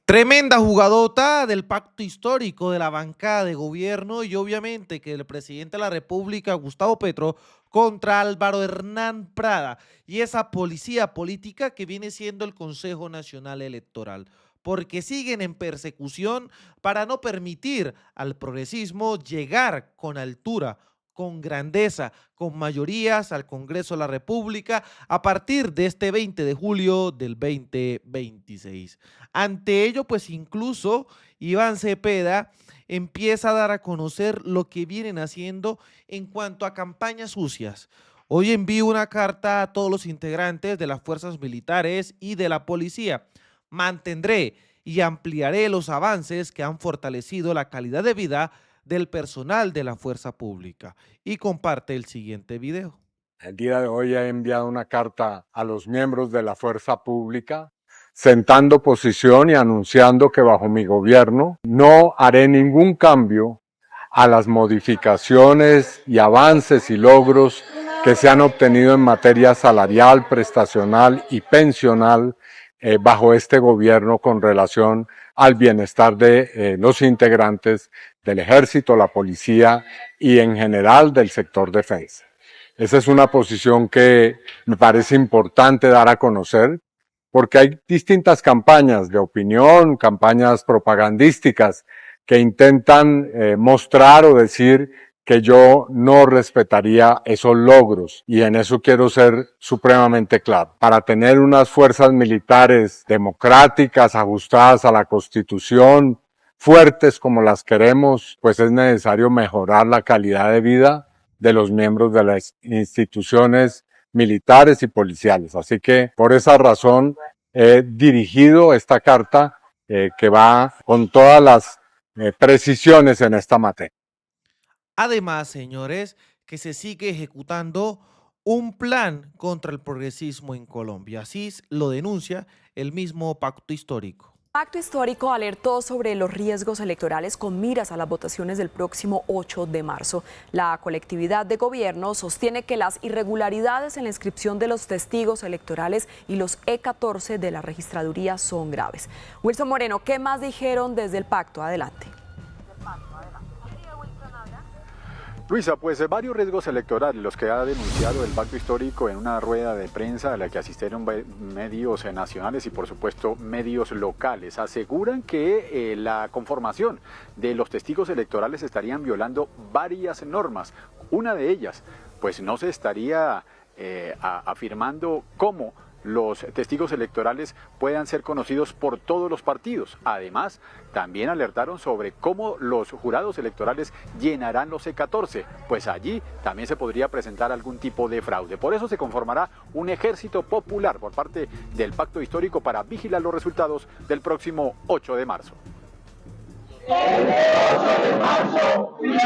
Tremenda jugadota del pacto histórico de la bancada de gobierno y obviamente que el presidente de la República, Gustavo Petro, contra Álvaro Hernán Prada y esa policía política que viene siendo el Consejo Nacional Electoral, porque siguen en persecución para no permitir al progresismo llegar con altura, con grandeza, con mayorías al Congreso de la República a partir de este 20 de julio del 2026. Ante ello, pues incluso Iván Cepeda empieza a dar a conocer lo que vienen haciendo en cuanto a campañas sucias. Hoy envío una carta a todos los integrantes de las fuerzas militares y de la policía. Mantendré y ampliaré los avances que han fortalecido la calidad de vida del personal de la fuerza pública. Y comparte el siguiente video. El día de hoy he enviado una carta a los miembros de la fuerza pública sentando posición y anunciando que bajo mi gobierno no haré ningún cambio a las modificaciones y avances y logros que se han obtenido en materia salarial, prestacional y pensional bajo este gobierno con relación al bienestar de los integrantes del ejército, la policía y en general del sector defensa. Esa es una posición que me parece importante dar a conocer porque hay distintas campañas de opinión, campañas propagandísticas que intentan mostrar o decir que yo no respetaría esos logros y en eso quiero ser supremamente claro. Para tener unas fuerzas militares democráticas, ajustadas a la Constitución, fuertes como las queremos, pues es necesario mejorar la calidad de vida de los miembros de las instituciones militares y policiales. Así que por esa razón he dirigido esta carta que va con todas las precisiones en esta materia. Además, señores, que se sigue ejecutando un plan contra el progresismo en Colombia. Así lo denuncia el mismo pacto histórico. El Pacto Histórico alertó sobre los riesgos electorales con miras a las votaciones del próximo 8 de marzo. La colectividad de gobierno sostiene que las irregularidades en la inscripción de los testigos electorales y los E14 de la registraduría son graves. Wilson Moreno, ¿qué más dijeron desde el pacto? Adelante. Luisa, pues varios riesgos electorales los que ha denunciado el pacto histórico en una rueda de prensa a la que asistieron medios nacionales y por supuesto medios locales. Aseguran que la conformación de los testigos electorales estarían violando varias normas. Una de ellas, pues no se estaría afirmando cómo los testigos electorales puedan ser conocidos por todos los partidos. Además, también alertaron sobre cómo los jurados electorales llenarán los E14, pues allí también se podría presentar algún tipo de fraude. Por eso se conformará un ejército popular por parte del pacto histórico para vigilar los resultados del próximo 8 de marzo. El 8 de marzo, ¡viva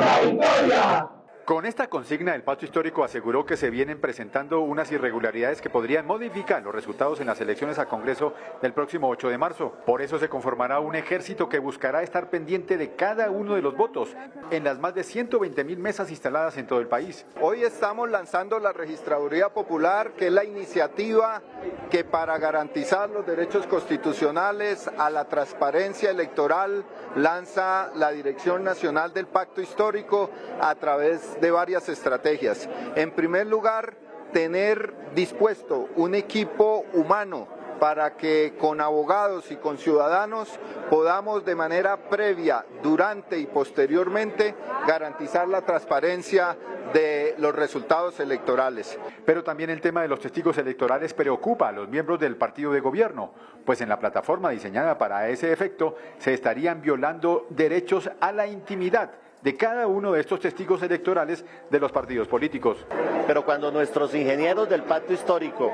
la victoria! Con esta consigna, el pacto histórico aseguró que se vienen presentando unas irregularidades que podrían modificar los resultados en las elecciones al Congreso del próximo 8 de marzo. Por eso se conformará un ejército que buscará estar pendiente de cada uno de los votos en las más de 120.000 mesas instaladas en todo el país. Hoy estamos lanzando la Registraduría Popular, que es la iniciativa que para garantizar los derechos constitucionales a la transparencia electoral lanza la Dirección Nacional del Pacto Histórico a través de varias estrategias. En primer lugar, tener dispuesto un equipo humano para que con abogados y con ciudadanos podamos de manera previa, durante y posteriormente garantizar la transparencia de los resultados electorales. Pero también el tema de los testigos electorales preocupa a los miembros del partido de gobierno, pues en la plataforma diseñada para ese efecto se estarían violando derechos a la intimidad de cada uno de estos testigos electorales de los partidos políticos. Pero cuando nuestros ingenieros del pacto histórico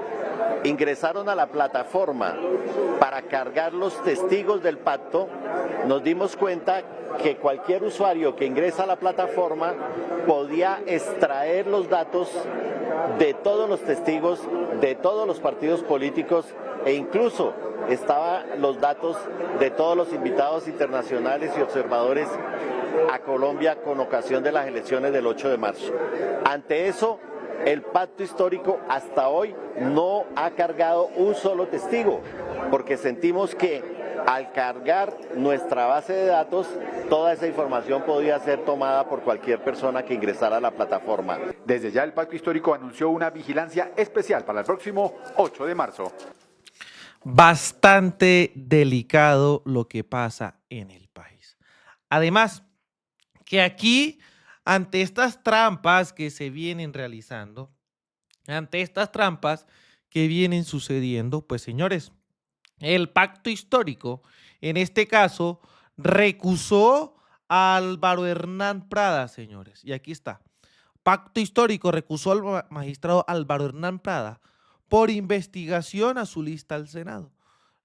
ingresaron a la plataforma para cargar los testigos del pacto, nos dimos cuenta que cualquier usuario que ingresa a la plataforma podía extraer los datos de todos los testigos, de todos los partidos políticos e incluso estaban los datos de todos los invitados internacionales y observadores a Colombia con ocasión de las elecciones del 8 de marzo. Ante eso, el pacto histórico hasta hoy no ha cargado un solo testigo, porque sentimos que Al cargar nuestra base de datos, toda esa información podía ser tomada por cualquier persona que ingresara a la plataforma. Desde ya el Pacto Histórico anunció una vigilancia especial para el próximo 8 de marzo. Bastante delicado lo que pasa en el país. Además, que aquí, ante estas trampas que se vienen realizando, ante estas trampas que vienen sucediendo, pues señores, el pacto histórico, en este caso, recusó a Álvaro Hernán Prada, señores. Y aquí está. Pacto histórico recusó al magistrado Álvaro Hernán Prada por investigación a su lista al Senado.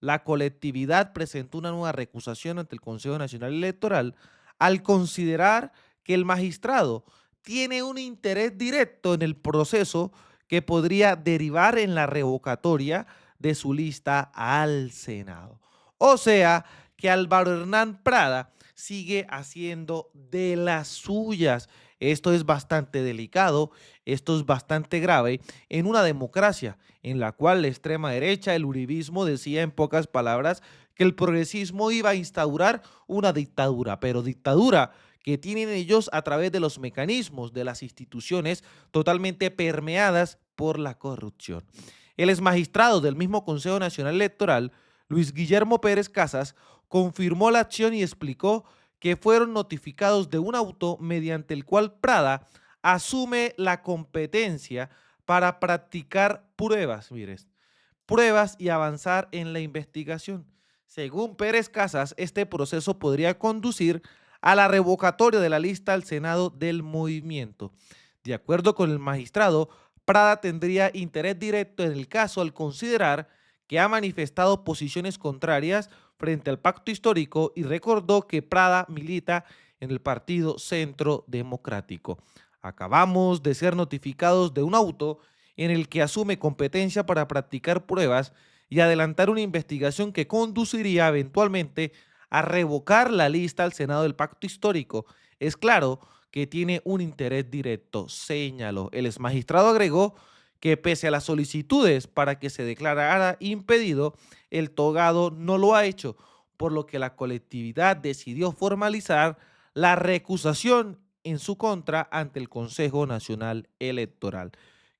La colectividad presentó una nueva recusación ante el Consejo Nacional Electoral al considerar que el magistrado tiene un interés directo en el proceso que podría derivar en la revocatoria de su lista al Senado. O sea, que Álvaro Hernán Prada sigue haciendo de las suyas. Esto es bastante delicado, esto es bastante grave en una democracia en la cual la extrema derecha, el uribismo, decía en pocas palabras que el progresismo iba a instaurar una dictadura, pero dictadura que tienen ellos a través de los mecanismos de las instituciones totalmente permeadas por la corrupción. El exmagistrado del mismo Consejo Nacional Electoral, Luis Guillermo Pérez Casas, confirmó la acción y explicó que fueron notificados de un auto mediante el cual Prada asume la competencia para practicar pruebas, mires, pruebas y avanzar en la investigación. Según Pérez Casas, este proceso podría conducir a la revocatoria de la lista al Senado del movimiento. De acuerdo con el magistrado, Prada tendría interés directo en el caso al considerar que ha manifestado posiciones contrarias frente al pacto histórico y recordó que Prada milita en el Partido Centro Democrático. Acabamos de ser notificados de un auto en el que asume competencia para practicar pruebas y adelantar una investigación que conduciría eventualmente a revocar la lista al Senado del pacto histórico. Es claro que tiene un interés directo, señaló. El exmagistrado agregó que pese a las solicitudes para que se declarara impedido, el togado no lo ha hecho, por lo que la colectividad decidió formalizar la recusación en su contra ante el Consejo Nacional Electoral.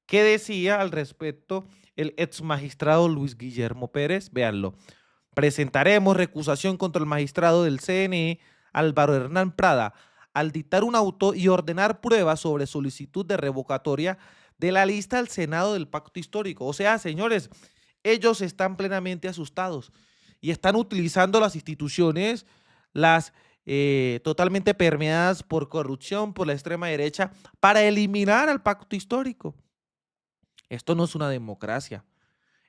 ¿Qué decía al respecto el exmagistrado Luis Guillermo Pérez? Véanlo. Presentaremos recusación contra el magistrado del CNE, Álvaro Hernán Prada, al dictar un auto y ordenar pruebas sobre solicitud de revocatoria de la lista al Senado del pacto histórico. O sea, señores, ellos están plenamente asustados y están utilizando las instituciones, las totalmente permeadas por corrupción, por la extrema derecha, para eliminar al pacto histórico. Esto no es una democracia.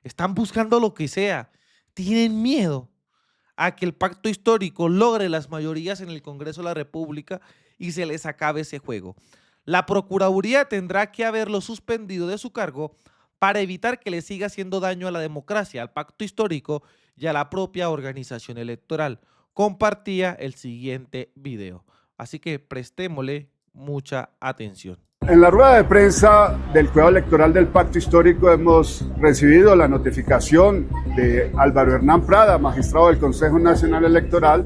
Están buscando lo que sea. Tienen miedo a que el pacto histórico logre las mayorías en el Congreso de la República y se les acabe ese juego. La Procuraduría tendrá que haberlo suspendido de su cargo para evitar que le siga haciendo daño a la democracia, al pacto histórico y a la propia organización electoral. Compartía el siguiente video. Así que prestémosle mucha atención. En la rueda de prensa del Jurado Electoral del Pacto Histórico hemos recibido la notificación de Álvaro Hernán Prada, magistrado del Consejo Nacional Electoral,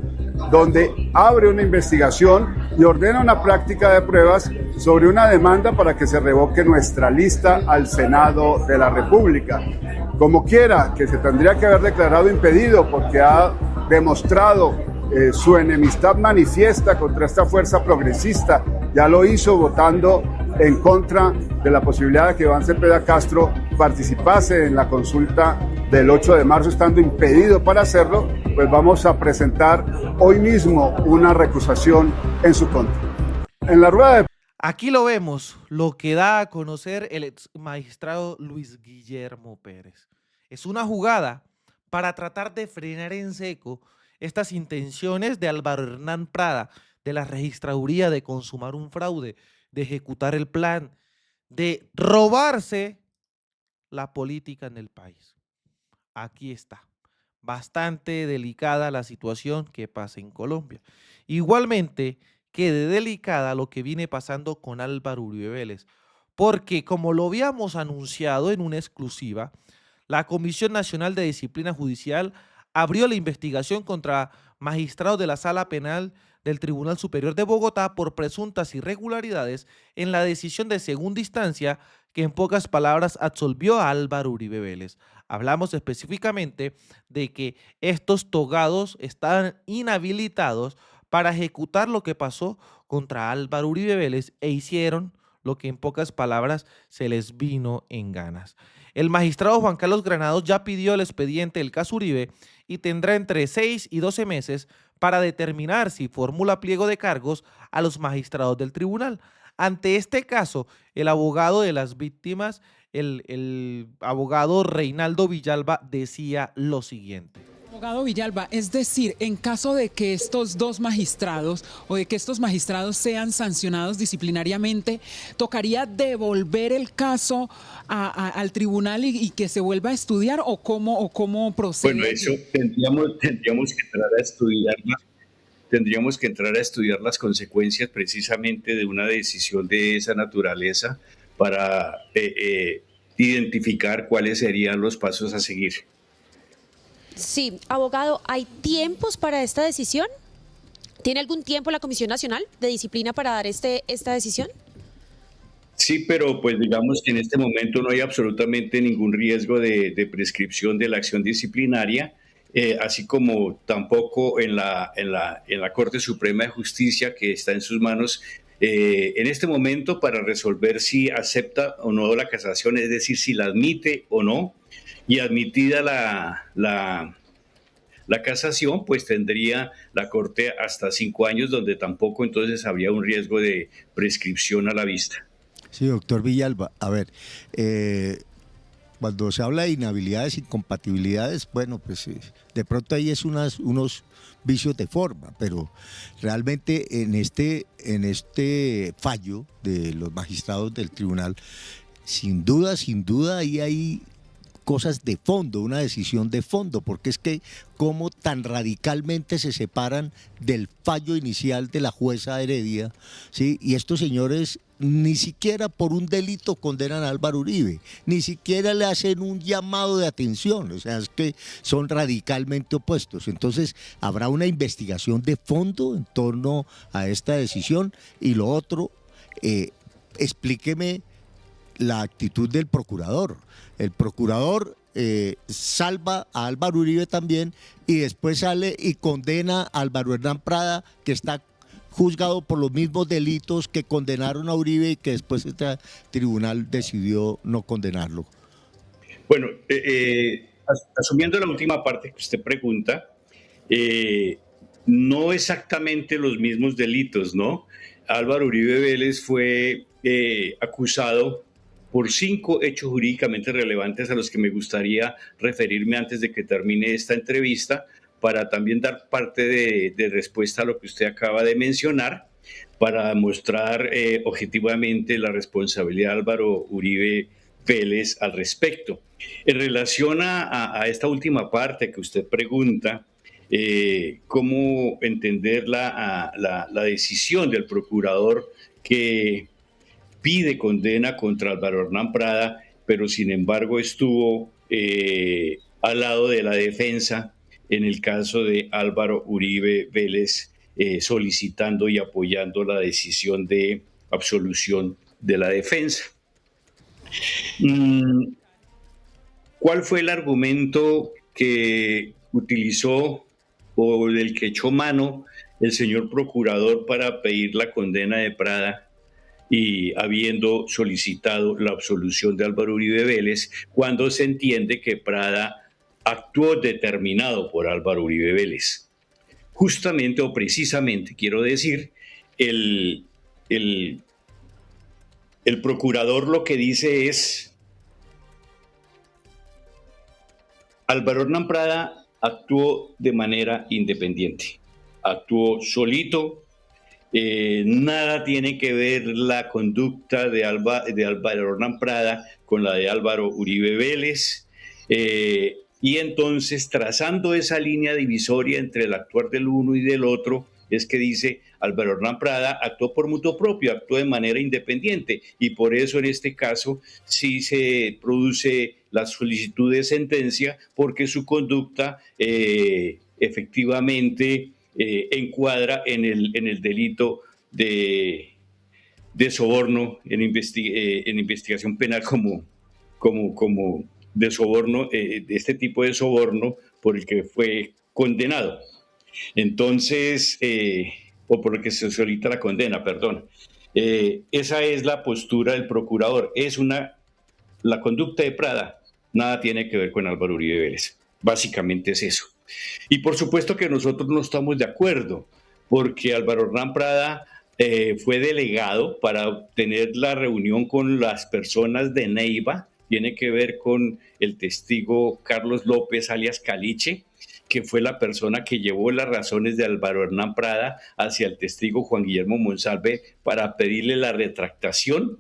donde abre una investigación y ordena una práctica de pruebas sobre una demanda para que se revoque nuestra lista al Senado de la República. Como quiera, que se tendría que haber declarado impedido porque ha demostrado su enemistad manifiesta contra esta fuerza progresista. Ya lo hizo votando en contra de la posibilidad de que Iván Cepeda Castro participase en la consulta del 8 de marzo, estando impedido para hacerlo, pues vamos a presentar hoy mismo una recusación en su contra. En la rueda de... Aquí lo vemos, lo que da a conocer el ex magistrado Luis Guillermo Pérez. Es una jugada para tratar de frenar en seco estas intenciones de Álvaro Hernán Prada, de la registraduría, de consumar un fraude, de ejecutar el plan, de robarse la política en el país. Aquí está. Bastante delicada la situación que pasa en Colombia. Igualmente, quede delicada lo que viene pasando con Álvaro Uribe Vélez, porque como lo habíamos anunciado en una exclusiva, la Comisión Nacional de Disciplina Judicial abrió la investigación contra magistrados de la Sala Penal del Tribunal Superior de Bogotá por presuntas irregularidades en la decisión de segunda instancia que en pocas palabras absolvió a Álvaro Uribe Vélez. Hablamos específicamente de que estos togados estaban inhabilitados para ejecutar lo que pasó contra Álvaro Uribe Vélez e hicieron lo que en pocas palabras se les vino en ganas. El magistrado Juan Carlos Granados ya pidió el expediente del caso Uribe y tendrá entre 6 y 12 meses para determinar si formula pliego de cargos a los magistrados del tribunal. Ante este caso, el abogado de las víctimas, el abogado Reinaldo Villalba, decía lo siguiente. Abogado Villalba, es decir, en caso de que estos dos magistrados o de que estos magistrados sean sancionados disciplinariamente, ¿tocaría devolver el caso al tribunal y que se vuelva a estudiar o cómo procede? Bueno, eso tendríamos que entrar a estudiarla. Tendríamos que entrar a estudiar las consecuencias precisamente de una decisión de esa naturaleza para identificar cuáles serían los pasos a seguir. Sí, abogado, ¿hay tiempos para esta decisión? ¿Tiene algún tiempo la Comisión Nacional de Disciplina para dar esta decisión? Sí, pero pues digamos que en este momento no hay absolutamente ningún riesgo de prescripción de la acción disciplinaria, así como tampoco en la Corte Suprema de Justicia, que está en sus manos en este momento para resolver si acepta o no la casación, es decir, si la admite o no. Y admitida la casación, pues tendría la Corte hasta 5 años, donde tampoco entonces habría un riesgo de prescripción a la vista. Sí, doctor Villalba, a ver, cuando se habla de inhabilidades, incompatibilidades, bueno, pues de pronto ahí es unos vicios de forma, pero realmente en este fallo de los magistrados del tribunal, sin duda, ahí hay cosas de fondo, una decisión de fondo, porque es que cómo tan radicalmente se separan del fallo inicial de la jueza Heredia, ¿sí? Y estos señores ni siquiera por un delito condenan a Álvaro Uribe, ni siquiera le hacen un llamado de atención, o sea, es que son radicalmente opuestos. Entonces, habrá una investigación de fondo en torno a esta decisión. Y lo otro, explíqueme la actitud del procurador. El procurador salva a Álvaro Uribe también y después sale y condena a Álvaro Hernán Prada, que está juzgado por los mismos delitos que condenaron a Uribe y que después este tribunal decidió no condenarlo. Bueno, asumiendo la última parte que usted pregunta, no exactamente los mismos delitos, ¿no? Álvaro Uribe Vélez fue acusado por 5 hechos jurídicamente relevantes a los que me gustaría referirme antes de que termine esta entrevista, para también dar parte de respuesta a lo que usted acaba de mencionar, para mostrar objetivamente la responsabilidad de Álvaro Uribe Vélez al respecto. En relación a esta última parte que usted pregunta, cómo entender la decisión del procurador que pide condena contra Álvaro Hernán Prada, pero sin embargo estuvo al lado de la defensa en el caso de Álvaro Uribe Vélez, solicitando y apoyando la decisión de absolución de la defensa. ¿Cuál fue el argumento que utilizó o del que echó mano el señor procurador para pedir la condena de Prada, y habiendo solicitado la absolución de Álvaro Uribe Vélez, cuando se entiende que Prada actuó determinado por Álvaro Uribe Vélez? Justamente o precisamente, quiero decir, el procurador lo que dice es: Álvaro Hernán Prada actuó de manera independiente, actuó solito. Nada tiene que ver la conducta de Álvaro Hernán Prada con la de Álvaro Uribe Vélez, y entonces, trazando esa línea divisoria entre el actuar del uno y del otro, es que dice Álvaro Hernán Prada actuó por mutuo propio, actuó de manera independiente y por eso en este caso sí se produce la solicitud de sentencia porque su conducta efectivamente encuadra en el delito de soborno en investigación penal como de soborno, de este tipo de soborno por el que fue condenado. Entonces, o por el que se solicita la condena, perdón. Esa es la postura del procurador. La conducta de Prada nada tiene que ver con Álvaro Uribe Vélez. Básicamente es eso. Y por supuesto que nosotros no estamos de acuerdo, porque Álvaro Hernán Prada fue delegado para tener la reunión con las personas de Neiva. Tiene que ver con el testigo Carlos López, alias Caliche, que fue la persona que llevó las razones de Álvaro Hernán Prada hacia el testigo Juan Guillermo Monsalve para pedirle la retractación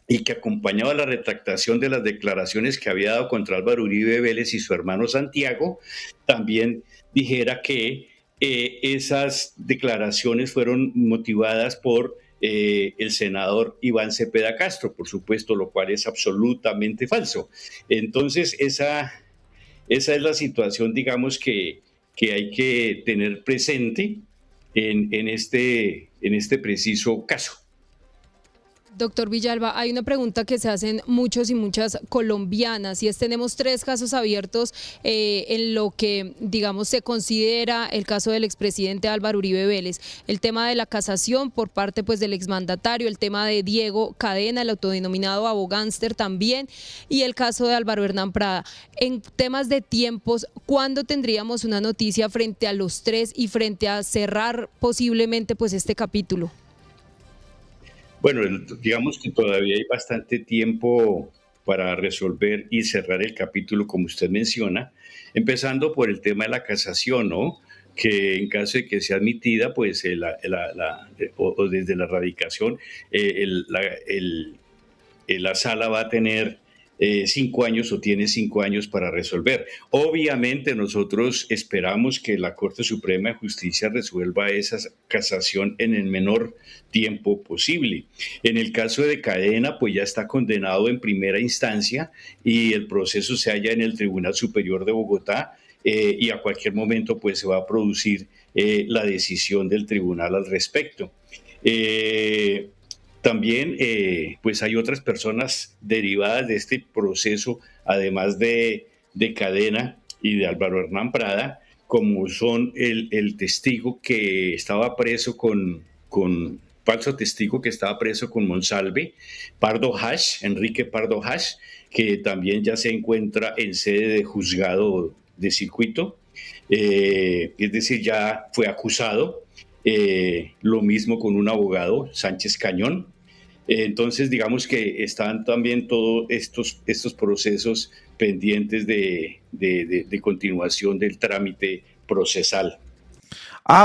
y que acompañaba la retractación de las declaraciones que había dado contra Álvaro Uribe Vélez y su hermano Santiago, también dijera que esas declaraciones fueron motivadas por el senador Iván Cepeda Castro, por supuesto, lo cual es absolutamente falso. Entonces, esa es la situación, digamos, que hay que tener presente en este preciso caso. Doctor Villalba, hay una pregunta que se hacen muchos y muchas colombianas y es: tenemos 3 casos abiertos en lo que, digamos, se considera el caso del expresidente Álvaro Uribe Vélez, el tema de la casación por parte pues del exmandatario, el tema de Diego Cadena, el autodenominado abogánster también, y el caso de Álvaro Hernán Prada. En temas de tiempos, ¿cuándo tendríamos una noticia frente a los 3 y frente a cerrar posiblemente pues este capítulo? Bueno, digamos que todavía hay bastante tiempo para resolver y cerrar el capítulo, como usted menciona, empezando por el tema de la casación, ¿no? Que en caso de que sea admitida, pues o desde la radicación, la sala va a tener 5 años o tiene 5 años para resolver. Obviamente nosotros esperamos que la Corte Suprema de Justicia resuelva esa casación en el menor tiempo posible. En el caso de Cadena, pues ya está condenado en primera instancia y el proceso se halla en el Tribunal Superior de Bogotá y a cualquier momento pues se va a producir la decisión del tribunal al respecto. También pues hay otras personas derivadas de este proceso, además de Cadena y de Álvaro Hernán Prada, como son el testigo que estaba preso falso testigo que estaba preso con Monsalve, Pardo Hash, Enrique Pardo Hash, que también ya se encuentra en sede de juzgado de circuito, es decir, ya fue acusado. Lo mismo con un abogado, Sánchez Cañón. Entonces, digamos que están también todos estos procesos pendientes de continuación del trámite procesal.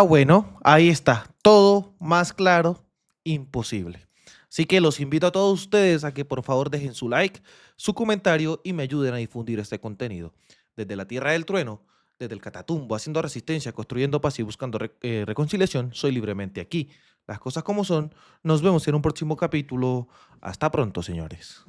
Bueno, ahí está. Todo más claro, imposible. Así que los invito a todos ustedes a que por favor dejen su like, su comentario y me ayuden a difundir este contenido. Desde la Tierra del Trueno, desde el Catatumbo, haciendo resistencia, construyendo paz y buscando reconciliación, soy libremente aquí. Las cosas como son. Nos vemos en un próximo capítulo. Hasta pronto, señores.